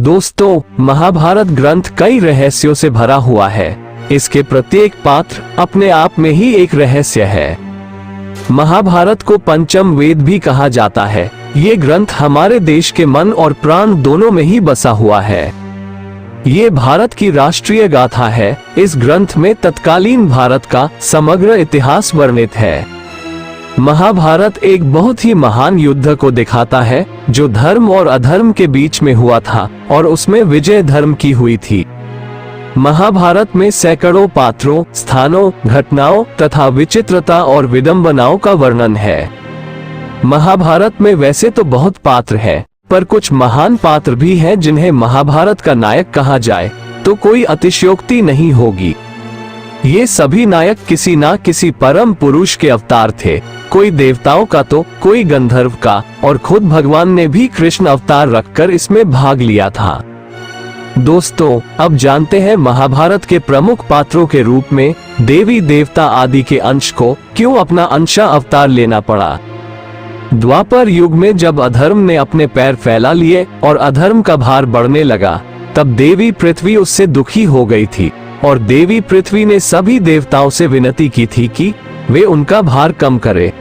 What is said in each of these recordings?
दोस्तों, महाभारत ग्रंथ कई रहस्यों से भरा हुआ है। इसके प्रत्येक पात्र अपने आप में ही एक रहस्य है। महाभारत को पंचम वेद भी कहा जाता है। ये ग्रंथ हमारे देश के मन और प्राण दोनों में ही बसा हुआ है। ये भारत की राष्ट्रीय गाथा है। इस ग्रंथ में तत्कालीन भारत का समग्र इतिहास वर्णित है। महाभारत एक बहुत ही महान युद्ध को दिखाता है जो धर्म और अधर्म के बीच में हुआ था और उसमें विजय धर्म की हुई थी। महाभारत में सैकड़ों पात्रों, स्थानों, घटनाओं तथा विचित्रता और विडंबनाओं का वर्णन है। महाभारत में वैसे तो बहुत पात्र हैं, पर कुछ महान पात्र भी हैं जिन्हें महाभारत का नायक कहा जाए तो कोई अतिशयोक्ति नहीं होगी। ये सभी नायक किसी ना किसी परम पुरुष के अवतार थे, कोई देवताओं का तो कोई गंधर्व का, और खुद भगवान ने भी कृष्ण अवतार रखकर इसमें भाग लिया था। दोस्तों, अब जानते हैं महाभारत के प्रमुख पात्रों के रूप में देवी देवता आदि के अंश को क्यों अपना अंशा अवतार लेना पड़ा। द्वापर युग में जब अधर्म ने अपने पैर फैला लिए और अधर्म का भार बढ़ने लगा, तब देवी पृथ्वी उससे दुखी हो गई थी और देवी पृथ्वी ने सभी देवताओं से विनती की थी कि वे उनका भार कम करें।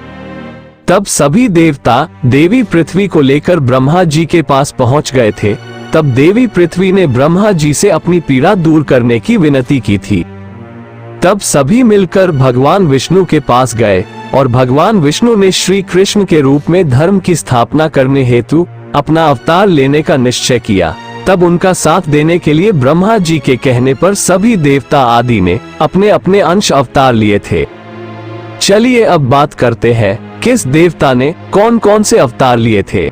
तब सभी देवता देवी पृथ्वी को लेकर ब्रह्मा जी के पास पहुंच गए थे। तब देवी पृथ्वी ने ब्रह्मा जी से अपनी पीड़ा दूर करने की विनती की थी। तब सभी मिलकर भगवान विष्णु के पास गए और भगवान विष्णु ने श्री कृष्ण के रूप में धर्म की स्थापना करने हेतु अपना अवतार लेने का निश्चय किया। तब उनका साथ देने के लिए ब्रह्मा जी के कहने पर सभी देवता आदि ने अपने अपने अंश अवतार लिए थे। चलिए अब बात करते हैं किस देवता ने कौन कौन से अवतार लिए थे।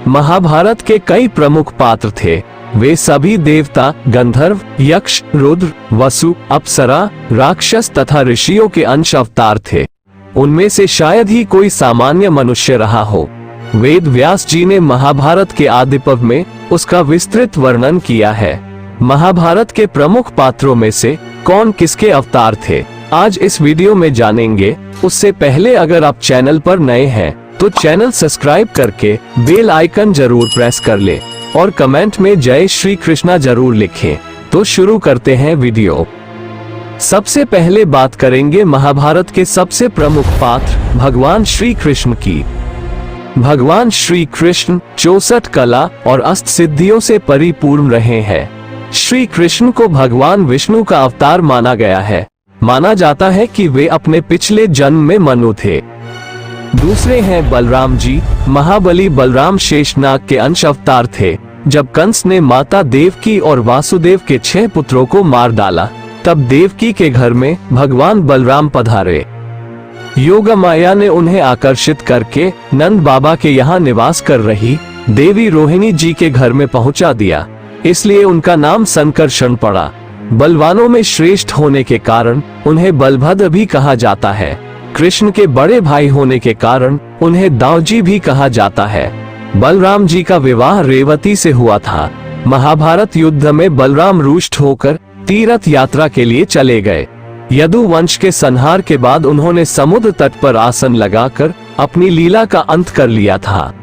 महाभारत के कई प्रमुख पात्र थे। वे सभी देवता गंधर्व, यक्ष, रुद्र, वसु, अप्सरा, राक्षस तथा ऋषियों के अंश अवतार थे। उनमें से शायद ही कोई सामान्य मनुष्य रहा हो। वेद व्यास जी ने महाभारत के आदि पर्व में उसका विस्तृत वर्णन किया है। महाभारत के प्रमुख पात्रों में से कौन किसके अवतार थे, आज इस वीडियो में जानेंगे। उससे पहले अगर आप चैनल पर नए हैं तो चैनल सब्सक्राइब करके बेल आइकन जरूर प्रेस कर ले और कमेंट में जय श्री कृष्णा जरूर लिखें। तो शुरू करते हैं वीडियो। सबसे पहले बात करेंगे महाभारत के सबसे प्रमुख पात्र भगवान श्री कृष्ण की। भगवान श्री कृष्ण 64 कला और अष्ट सिद्धियों से परिपूर्ण रहे हैं। श्री कृष्ण को भगवान विष्णु का अवतार माना गया है। माना जाता है कि वे अपने पिछले जन्म में मनु थे। दूसरे हैं बलराम जी। महाबली बलराम शेषनाग के अंश अवतार थे। जब कंस ने माता देवकी और वासुदेव के 6 पुत्रों को मार डाला, तब देवकी के घर में भगवान बलराम पधारे। योगमाया ने उन्हें आकर्षित करके नंद बाबा के यहाँ निवास कर रही देवी रोहिणी जी के घर में पहुंचा दिया। इसलिए उनका नाम संकर्षण पड़ा। बलवानों में श्रेष्ठ होने के कारण उन्हें बलभद्र भी कहा जाता है। कृष्ण के बड़े भाई होने के कारण उन्हें दाऊजी भी कहा जाता है। बलराम जी का विवाह रेवती से हुआ था। महाभारत युद्ध में बलराम रुष्ट होकर तीर्थ यात्रा के लिए चले गए। यदु वंश के संहार के बाद उन्होंने समुद्र तट पर आसन लगाकर अपनी लीला का अंत कर लिया था।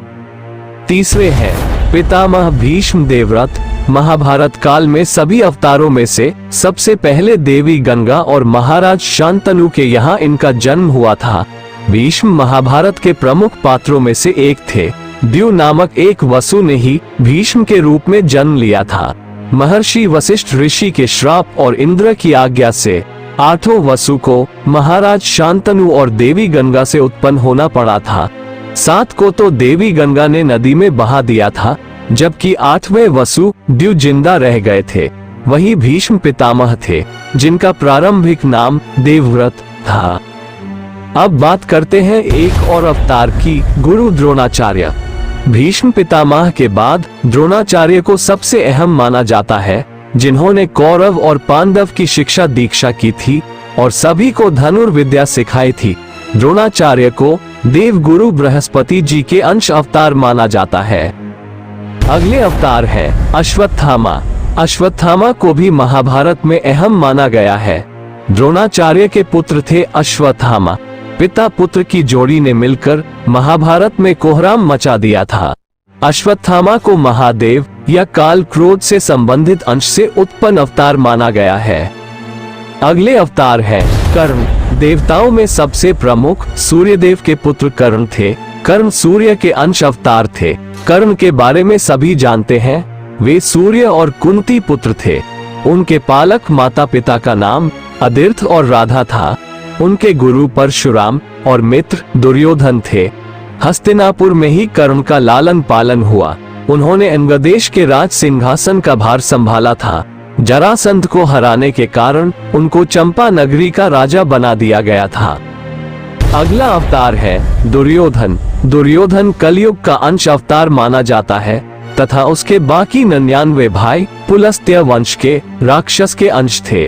तीसरे हैं पितामह भीष्म देवव्रत। महाभारत काल में सभी अवतारों में से सबसे पहले देवी गंगा और महाराज शांतनु के यहाँ इनका जन्म हुआ था। भीष्म महाभारत के प्रमुख पात्रों में से एक थे। द्यू नामक एक वसु ने ही भीष्म के रूप में जन्म लिया था। महर्षि वशिष्ठ ऋषि के श्राप और इंद्र की आज्ञा से 8 वसु को महाराज शांतनु और देवी गंगा से उत्पन्न होना पड़ा था। 7 को तो देवी गंगा ने नदी में बहा दिया था, जबकि 8वें वसु द्यू जिंदा रह गए थे। वही भीष्म पितामह थे, जिनका प्रारंभिक नाम देवव्रत था। अब बात करते हैं एक और अवतार की, गुरु द्रोणाचार्य। भीष्म पितामह के बाद द्रोणाचार्य को सबसे अहम माना जाता है, जिन्होंने कौरव और पांडव की शिक्षा दीक्षा की थी और सभी को धनुर्विद्या सिखाई थी। द्रोणाचार्य को देव गुरु बृहस्पति जी के अंश अवतार माना जाता है। अगले अवतार है अश्वत्थामा। अश्वत्थामा को भी महाभारत में अहम माना गया है। द्रोणाचार्य के पुत्र थे अश्वत्थामा। पिता पुत्र की जोड़ी ने मिलकर महाभारत में कोहराम मचा दिया था। अश्वत्थामा को महादेव या काल क्रोध से संबंधित अंश से उत्पन्न अवतार माना गया है। अगले अवतार है कर्ण। देवताओं में सबसे प्रमुख सूर्यदेव के पुत्र कर्ण थे। कर्ण सूर्य के अंश अवतार थे। कर्ण के बारे में सभी जानते हैं। वे सूर्य और कुंती पुत्र थे। उनके पालक माता पिता का नाम अदिर्थ और राधा था। उनके गुरु परशुराम और मित्र दुर्योधन थे। हस्तिनापुर में ही कर्ण का लालन पालन हुआ। उन्होंने अंगदेश के राज सिंहासन का भार संभाला था। जरासंध को हराने के कारण उनको चंपा नगरी का राजा बना दिया गया था। अगला अवतार है दुर्योधन। दुर्योधन कलयुग का अंश अवतार माना जाता है तथा उसके बाकी 99 भाई पुलस्त्य वंश के राक्षस के अंश थे।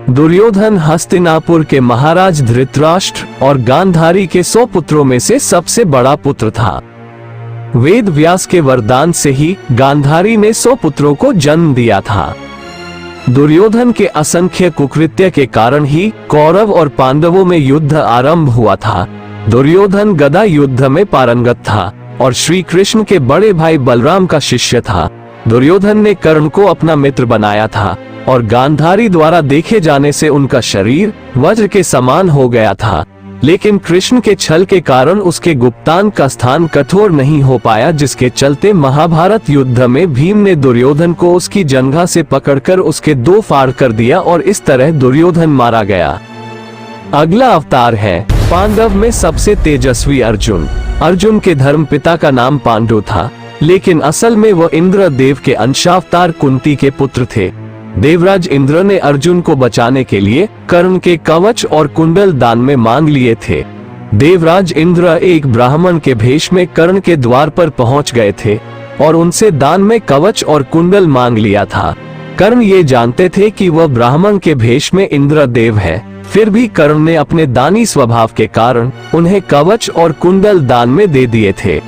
दुर्योधन हस्तिनापुर के महाराज धृतराष्ट्र और गांधारी के 100 पुत्रों में से सबसे बड़ा पुत्र था। वेद व्यास के वरदान से ही गांधारी ने 100 पुत्रों को जन्म दिया था। दुर्योधन के असंख्य कुकृत्य के कारण ही कौरव और पांडवों में युद्ध आरंभ हुआ था। दुर्योधन गदा युद्ध में पारंगत था और श्री कृष्ण के बड़े भाई बलराम का शिष्य था। दुर्योधन ने कर्ण को अपना मित्र बनाया था और गांधारी द्वारा देखे जाने से उनका शरीर वज्र के समान हो गया था, लेकिन कृष्ण के छल के कारण उसके गुप्तांग का स्थान कठोर नहीं हो पाया, जिसके चलते महाभारत युद्ध में भीम ने दुर्योधन को उसकी जंघा से पकड़कर उसके 2 फाड़ कर दिया और इस तरह दुर्योधन मारा गया। अगला अवतार है पांडव में सबसे तेजस्वी अर्जुन। अर्जुन के धर्म पिता का नाम पांडु था, लेकिन असल में वह इंद्रदेव के अंशावतार कुंती के पुत्र थे। देवराज इंद्र ने अर्जुन को बचाने के लिए कर्ण के कवच और कुंडल दान में मांग लिए थे। देवराज इंद्र एक ब्राह्मण के भेष में कर्ण के द्वार पर पहुंच गए थे और उनसे दान में कवच और कुंडल मांग लिया था। कर्ण ये जानते थे कि वह ब्राह्मण के भेष में इंद्रदेव है, फिर भी कर्ण ने अपने दानी स्वभाव के कारण उन्हें कवच और कुंडल दान में दे दिए थे।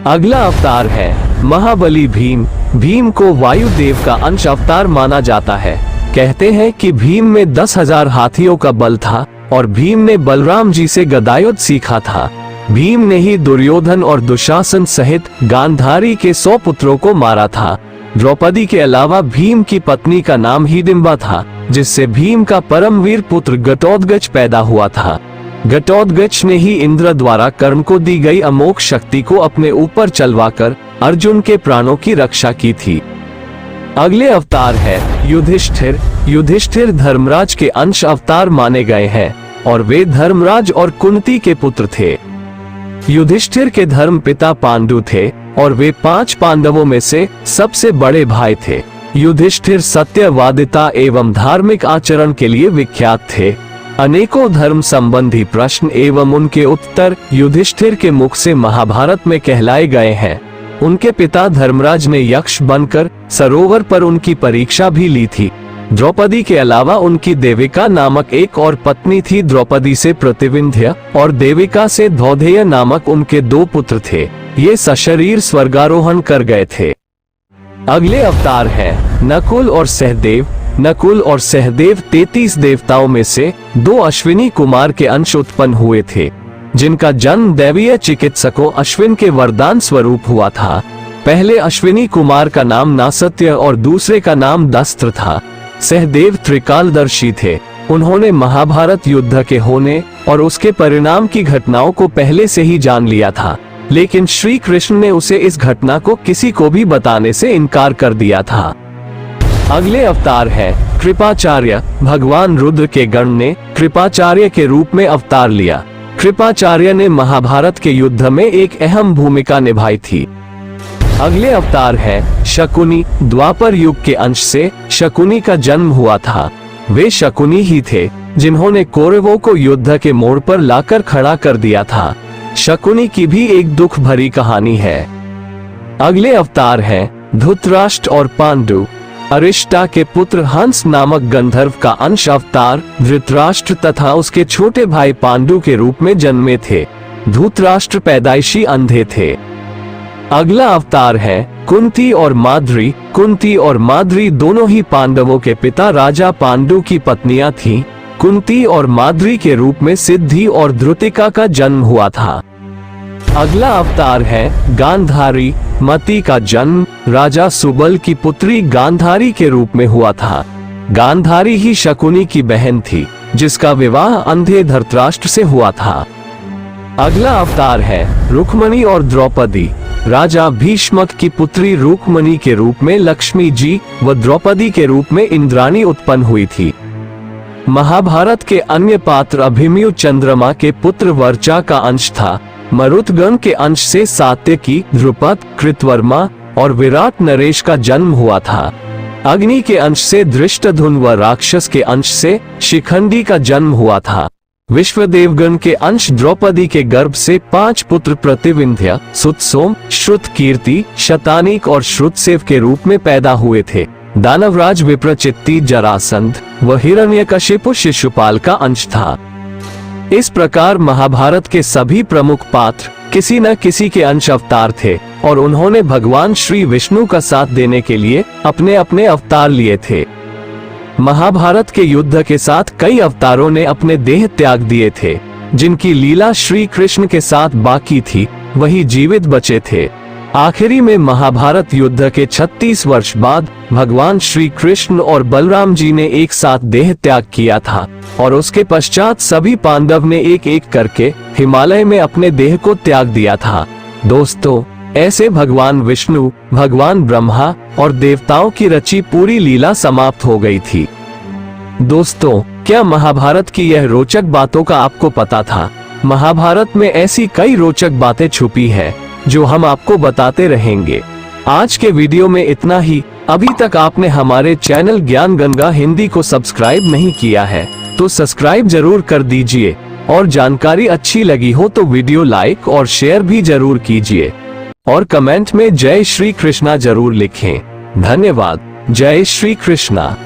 अगला अवतार है महाबली भीम। भीम को वायुदेव का अंश अवतार माना जाता है। कहते हैं कि भीम में 10,000 हाथियों का बल था और भीम ने बलराम जी से गदायुद्ध सीखा था। भीम ने ही दुर्योधन और दुशासन सहित गांधारी के 100 पुत्रों को मारा था। द्रौपदी के अलावा भीम की पत्नी का नाम हिडिंबा था, जिससे भीम का परमवीर पुत्र घटोत्कच पैदा हुआ था। घटोत्कच ने ही इंद्र द्वारा कर्ण को दी गई अमोघ शक्ति को अपने ऊपर चलवाकर अर्जुन के प्राणों की रक्षा की थी। अगले अवतार है युधिष्ठिर। युधिष्ठिर धर्मराज के अंश अवतार माने गए हैं और वे धर्मराज और कुंती के पुत्र थे। युधिष्ठिर के धर्म पिता पांडु थे और वे 5 पांडवों में से सबसे बड़े भाई थे। युधिष्ठिर सत्यवादिता एवं धार्मिक आचरण के लिए विख्यात थे। अनेकों धर्म संबंधी प्रश्न एवं उनके उत्तर युधिष्ठिर के मुख से महाभारत में कहलाए गए हैं। उनके पिता धर्मराज ने यक्ष बनकर सरोवर पर उनकी परीक्षा भी ली थी। द्रौपदी के अलावा उनकी देविका नामक एक और पत्नी थी। द्रौपदी से प्रतिविंध्य और देविका से धौधेय नामक उनके 2 पुत्र थे। ये सशरीर स्वर्गारोहण कर गए थे। अगले अवतार है नकुल और सहदेव। नकुल और सहदेव 33 देवताओं में से 2 अश्विनी कुमार के अंश उत्पन्न हुए थे, जिनका जन्म दैवीय चिकित्सकों अश्विन के वरदान स्वरूप हुआ था। पहले अश्विनी कुमार का नाम नासत्य और दूसरे का नाम दस्त्र था। सहदेव त्रिकालदर्शी थे। उन्होंने महाभारत युद्ध के होने और उसके परिणाम की घटनाओं को पहले से ही जान लिया था, लेकिन श्री कृष्ण ने उसे इस घटना को किसी को भी बताने से इनकार कर दिया था। अगले अवतार है कृपाचार्य। भगवान रुद्र के गण ने कृपाचार्य के रूप में अवतार लिया। कृपाचार्य ने महाभारत के युद्ध में एक अहम भूमिका निभाई थी। अगले अवतार है शकुनी। द्वापर युग के अंश से शकुनी का जन्म हुआ था। वे शकुनी ही थे जिन्होंने कौरवों को युद्ध के मोड़ पर लाकर खड़ा कर दिया था। शकुनी की भी एक दुख भरी कहानी है। अगले अवतार है धृतराष्ट्र और पांडु। अरिष्टा के पुत्र हंस नामक गंधर्व का अंश अवतार धृतराष्ट्र तथा उसके छोटे भाई पांडु के रूप में जन्मे थे। धृतराष्ट्र पैदाइशी अंधे थे। अगला अवतार है कुंती और माद्री। कुंती और माद्री दोनों ही पांडवों के पिता राजा पांडु की पत्नियां थीं। कुंती और माद्री के रूप में सिद्धि और ध्रुतिका का जन्म हुआ था। अगला अवतार है गांधारी। मति का जन्म राजा सुबल की पुत्री गांधारी के रूप में हुआ था। गांधारी ही शकुनी की बहन थी, जिसका विवाह अंधे धृतराष्ट्र से हुआ था। अगला अवतार है रुक्मणी और द्रौपदी। राजा भीष्मक की पुत्री रुक्मणी के रूप में लक्ष्मी जी व द्रौपदी के रूप में इंद्राणी उत्पन्न हुई थी। महाभारत के अन्य पात्र अभिमन्यु चंद्रमा के पुत्र वर्चा का अंश था। मरुतगण के अंश से सात्यकी, द्रुपद, कृतवर्मा और विराट नरेश का जन्म हुआ था। अग्नि के अंश से धृष्टद्युम्न व राक्षस के अंश से शिखंडी का जन्म हुआ था। विश्वदेवगण के अंश द्रौपदी के गर्भ से 5 पुत्र प्रतिविंध्य, सुतसोम, श्रुतकीर्ति, शतानीक और श्रुतसेव के रूप में पैदा हुए थे। दानवराज विप्रचित्ति, जरासंध व हिरण्यकशिपु शिशुपाल का अंश था। इस प्रकार महाभारत के सभी प्रमुख पात्र किसी न किसी के अंश अवतार थे और उन्होंने भगवान श्री विष्णु का साथ देने के लिए अपने अपने अवतार लिए थे। महाभारत के युद्ध के साथ कई अवतारों ने अपने देह त्याग दिए थे। जिनकी लीला श्री कृष्ण के साथ बाकी थी वही जीवित बचे थे। आखिरी में महाभारत युद्ध के 36 वर्ष बाद भगवान श्री कृष्ण और बलराम जी ने एक साथ देह त्याग किया था और उसके पश्चात सभी पांडव ने एक एक करके हिमालय में अपने देह को त्याग दिया था। दोस्तों, ऐसे भगवान विष्णु, भगवान ब्रह्मा और देवताओं की रची पूरी लीला समाप्त हो गई थी। दोस्तों, क्या महाभारत की यह रोचक बातों का आपको पता था? महाभारत में ऐसी कई रोचक बातें छुपी है जो हम आपको बताते रहेंगे। आज के वीडियो में इतना ही। अभी तक आपने हमारे चैनल ज्ञान गंगा हिंदी को सब्सक्राइब नहीं किया है तो सब्सक्राइब जरूर कर दीजिए और जानकारी अच्छी लगी हो तो वीडियो लाइक और शेयर भी जरूर कीजिए और कमेंट में जय श्री कृष्णा जरूर लिखें। धन्यवाद। जय श्री कृष्णा।